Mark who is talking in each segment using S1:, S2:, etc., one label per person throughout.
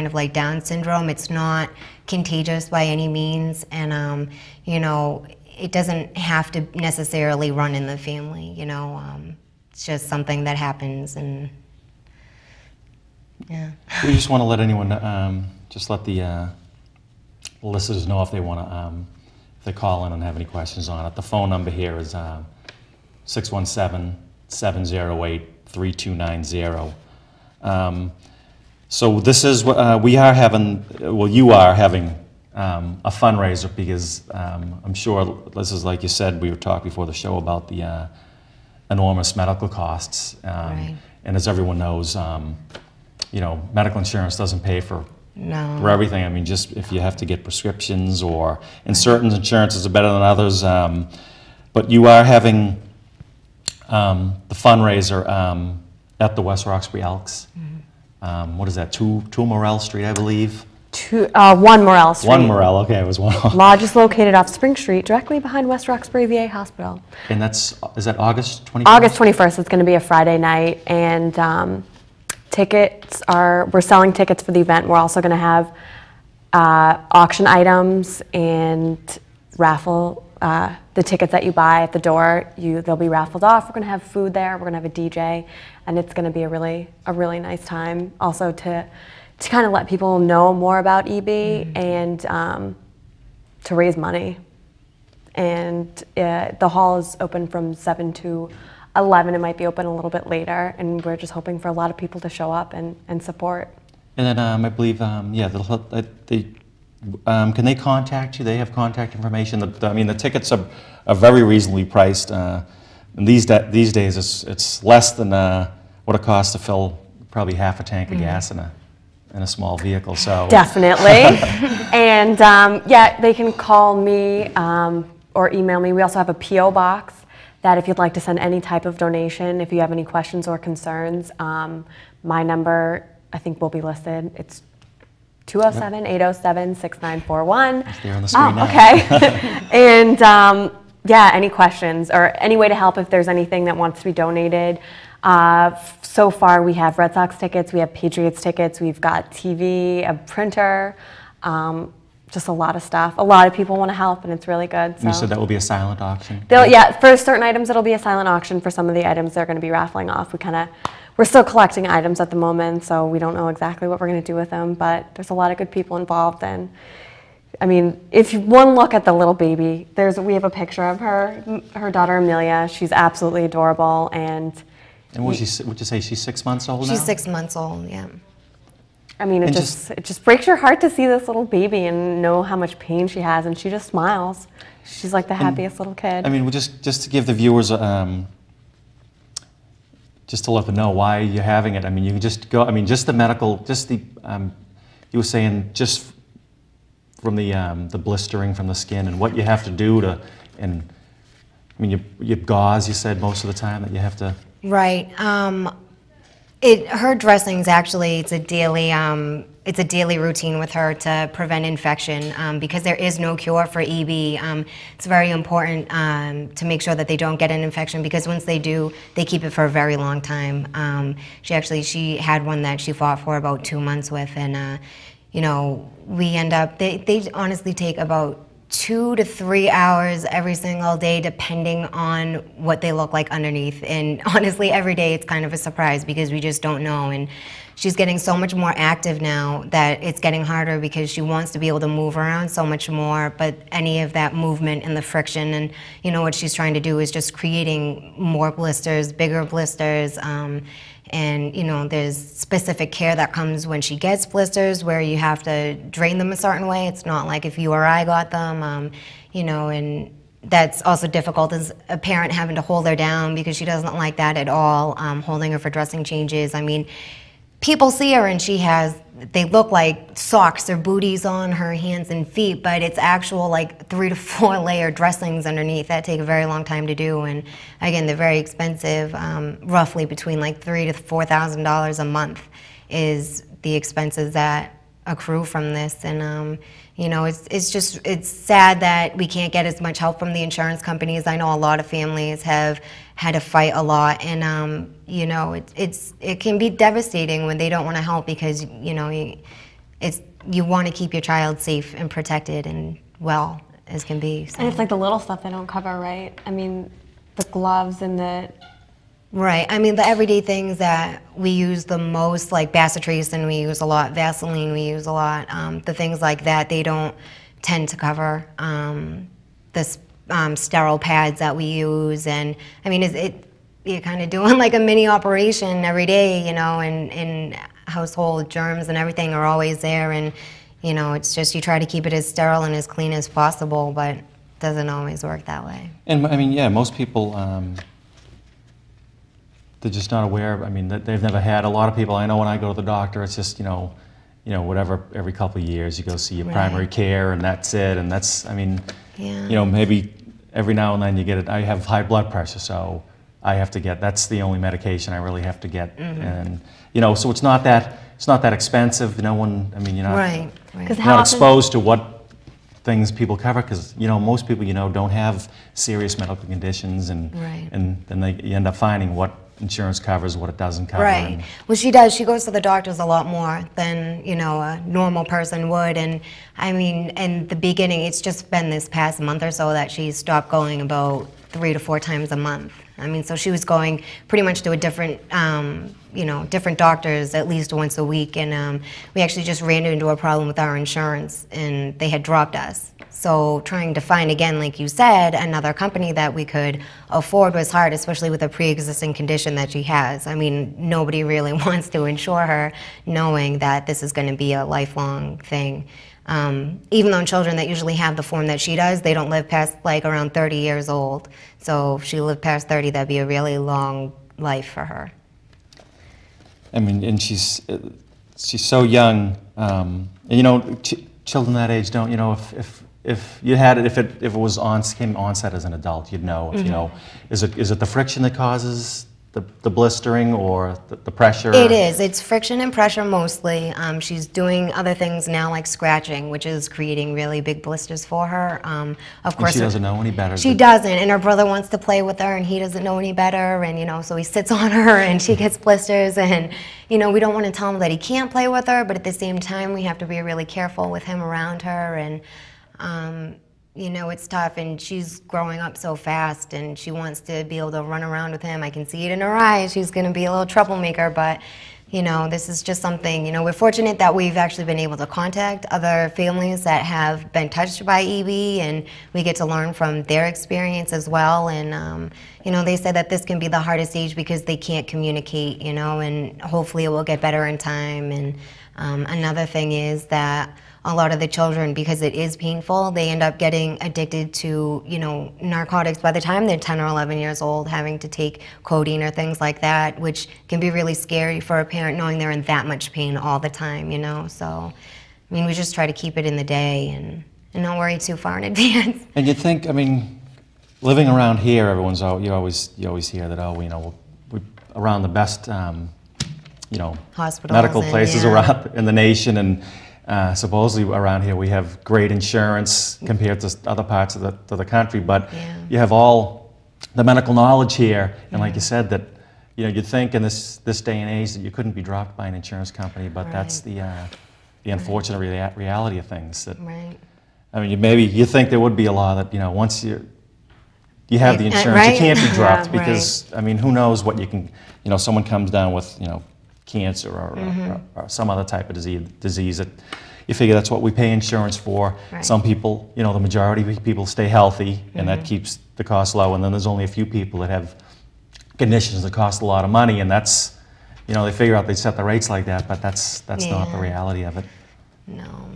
S1: kind of like Down syndrome. It's not contagious by any means, and you know, it doesn't have to necessarily run in the family. You know, it's just something that happens, and yeah.
S2: We just want to let anyone, just let the listeners know if they want to, if they call in and have any questions on it. The phone number here is 617-708-3290. So this is what we are having, well, you are having a fundraiser because I'm sure this is, like you said, we were talking before the show about the enormous medical costs.
S1: Right.
S2: And as everyone knows, you know, medical insurance doesn't pay for everything. I mean, just if you have to get prescriptions, or and certain insurances are better than others. But you are having the fundraiser at the West Roxbury Elks.
S1: Mm-hmm.
S2: What is that? 2 Morel Street, I believe.
S3: 1 Morel Street.
S2: 1 Morel. Okay, it was one.
S3: Lodge is located off Spring Street, directly behind West Roxbury VA Hospital.
S2: And is that August 21st?
S3: August 21st. It's going to be a Friday night, and tickets are, we're selling tickets for the event. We're also going to have auction items and raffle. The tickets that you buy at the door, they'll be raffled off. We're going to have food there. We're going to have a DJ, and it's going to be a really nice time. Also to kind of let people know more about EB and to raise money. And the hall is open from 7 to 11. It might be open a little bit later, and we're just hoping for a lot of people to show up and support.
S2: And then I believe, yeah, can they contact you? They have contact information. I mean, the tickets are very reasonably priced. And these days, it's less than what it costs to fill probably half a tank of gas in a small vehicle. So
S3: definitely. And yeah, they can call me or email me. We also have a P.O. box that if you'd like to send any type of donation, if you have any questions or concerns, my number I think will be listed. It's 207-807-6941.
S2: It's there on the screen now.
S3: Okay. And yeah, any questions or any way to help if there's anything that wants to be donated. So far we have Red Sox tickets, we have Patriots tickets, we've got TV, a printer, just a lot of stuff. A lot of people want to help, and it's really good. So.
S2: You said that will be a silent auction?
S3: Yeah, for certain items it'll be a silent auction. For some of the items they're going to be raffling off. We're still collecting items at the moment, so we don't know exactly what we're going to do with them, but there's a lot of good people involved. And I mean, if one look at the little baby, we have a picture of her daughter Amelia. She's absolutely adorable. And
S2: would you say she's 6 months old now?
S1: She's 6 months old, yeah.
S3: I mean, it just breaks your heart to see this little baby and know how much pain she has, and she just smiles. She's like the happiest little kid.
S2: I mean, just to give the viewers, just to let them know why you're having it. I mean, you can just go. I mean, just the medical, you were saying just from the blistering from the skin and what you have to do to, and I mean, you gauze. You said most of the time that you have to.
S1: Right. Her dressings actually, it's a daily routine with her to prevent infection because there is no cure for EB. It's very important to make sure that they don't get an infection, because once they do, they keep it for a very long time. She had one that she fought for about 2 months with, and you know, we end up, they honestly take about 2 to 3 hours every single day, depending on what they look like underneath. And honestly, every day it's kind of a surprise because we just don't know. And she's getting so much more active now that it's getting harder because she wants to be able to move around so much more. But any of that movement and the friction, and you know, what she's trying to do is just creating more blisters, bigger blisters. And you know, there's specific care that comes when she gets blisters where you have to drain them a certain way. It's not like if you or I got them, you know, and that's also difficult as a parent having to hold her down because she doesn't like that at all, holding her for dressing changes. I mean, people see her and they look like socks or booties on her hands and feet, but it's actual like 3 to 4 layer dressings underneath that take a very long time to do. And again, they're very expensive, roughly between like $3,000 to $4,000 a month is the expenses that accrue from this. And you know, it's sad that we can't get as much help from the insurance companies. I know a lot of families have had to fight a lot, and you know, it can be devastating when they don't want to help because, you know, you want to keep your child safe and protected and well as can be. So.
S3: And it's like the little stuff they don't cover, right? I mean, the gloves and the...
S1: Right. I mean, the everyday things that we use the most, like bacitracin we use a lot, Vaseline we use a lot, the things like that, they don't tend to cover. Sterile pads that we use, and I mean, you're kind of doing like a mini operation every day, you know, and household germs and everything are always there, and you know, it's just you try to keep it as sterile and as clean as possible, but it doesn't always work that way.
S2: And I mean, yeah, most people, they're just not aware. I mean, they've never had. A lot of people I know, when I go to the doctor, it's just, you know, whatever, every couple of years you go see your primary care, and that's it. And that's, I mean, you know, maybe every now and then you get it. I have high blood pressure, so I have to get, that's the only medication I really have to get. And, you know, so it's not that expensive. No one, I mean, you're not, you're not exposed to what things people cover, because, you know, most people, you know, don't have serious medical conditions, and then you end up finding what insurance covers, what it doesn't cover.
S1: Right. Well, she does. She goes to the doctors a lot more than, you know, a normal person would. And I mean, in the beginning, it's just been this past month or so that she's stopped going about 3 to 4 times a month. I mean, so she was going pretty much to a different, you know, different doctors at least once a week. And we actually just ran into a problem with our insurance, and they had dropped us. So trying to find, again, like you said, another company that we could afford was hard, especially with a pre-existing condition that she has. I mean, nobody really wants to insure her knowing that this is going to be a lifelong thing. Even though children that usually have the form that she does, they don't live past like around 30 years old. So if she lived past 30, that'd be a really long life for her.
S2: I mean, and she's so young. And, you know, children that age don't, you know, if you had it, if it was came onset as an adult, you'd know. If, you know, is it the friction that causes the blistering, or the pressure?
S1: It is. It's friction and pressure mostly. She's doing other things now, like scratching, which is creating really big blisters for her. Of course,
S2: and she doesn't know any better.
S1: She doesn't, and her brother wants to play with her, and he doesn't know any better, and you know, so he sits on her, and she gets blisters, and you know, we don't want to tell him that he can't play with her, but at the same time, we have to be really careful with him around her, and you know, it's tough, and she's growing up so fast, and she wants to be able to run around with him. I can see it in her eyes. She's going to be a little troublemaker, but, you know, this is just something, you know, we're fortunate that we've actually been able to contact other families that have been touched by EB, and we get to learn from their experience as well. And, you know, they said that this can be the hardest age because they can't communicate, you know, and hopefully it will get better in time. And another thing is that a lot of the children, because it is painful, they end up getting addicted to, you know, narcotics by the time they're 10 or 11 years old, having to take codeine or things like that, which can be really scary for a parent knowing they're in that much pain all the time, you know. So, I mean, we just try to keep it in the day and not worry too far in advance.
S2: And you think, I mean, living around here, everyone's you always hear that, oh, you know, we're around the best, you know,
S1: hospitals,
S2: medical places around in the nation, and supposedly around here we have great insurance compared to other parts of the country, but you have all the medical knowledge here, and like you said, that, you know, you'd think in this day and age that you couldn't be dropped by an insurance company, but that's the unfortunate reality of things. That, I mean, you think there would be a law that, you know, once you have the insurance, you can't be dropped, because I mean, who knows what you can, you know, someone comes down with, you know, cancer or some other type of disease that you figure that's what we pay insurance for. Some people, you know, the majority of people stay healthy, and that keeps the cost low, and then there's only a few people that have conditions that cost a lot of money, and that's, you know, they figure out they set the rates like that, but that's not the reality of it.
S1: No.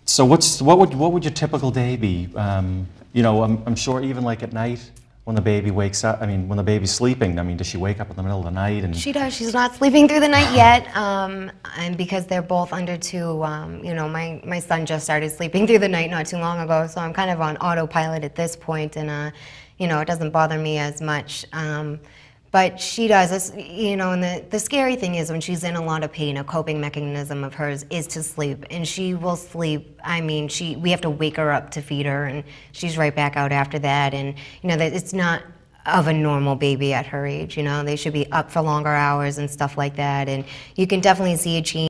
S2: So what would your typical day be? You know, I'm sure even like at night, when the baby wakes up, I mean, when the baby's sleeping, I mean, does she wake up in the middle of the night? And
S1: she does. She's not sleeping through the night yet, and because they're both under 2, you know, my son just started sleeping through the night not too long ago, so I'm kind of on autopilot at this point, and you know, it doesn't bother me as much. But she does, you know, and the scary thing is when she's in a lot of pain, a coping mechanism of hers is to sleep, and she will sleep. I mean, we have to wake her up to feed her, and she's right back out after that, and you know, that it's not of a normal baby at her age. You know, they should be up for longer hours and stuff like that. And you can definitely see a change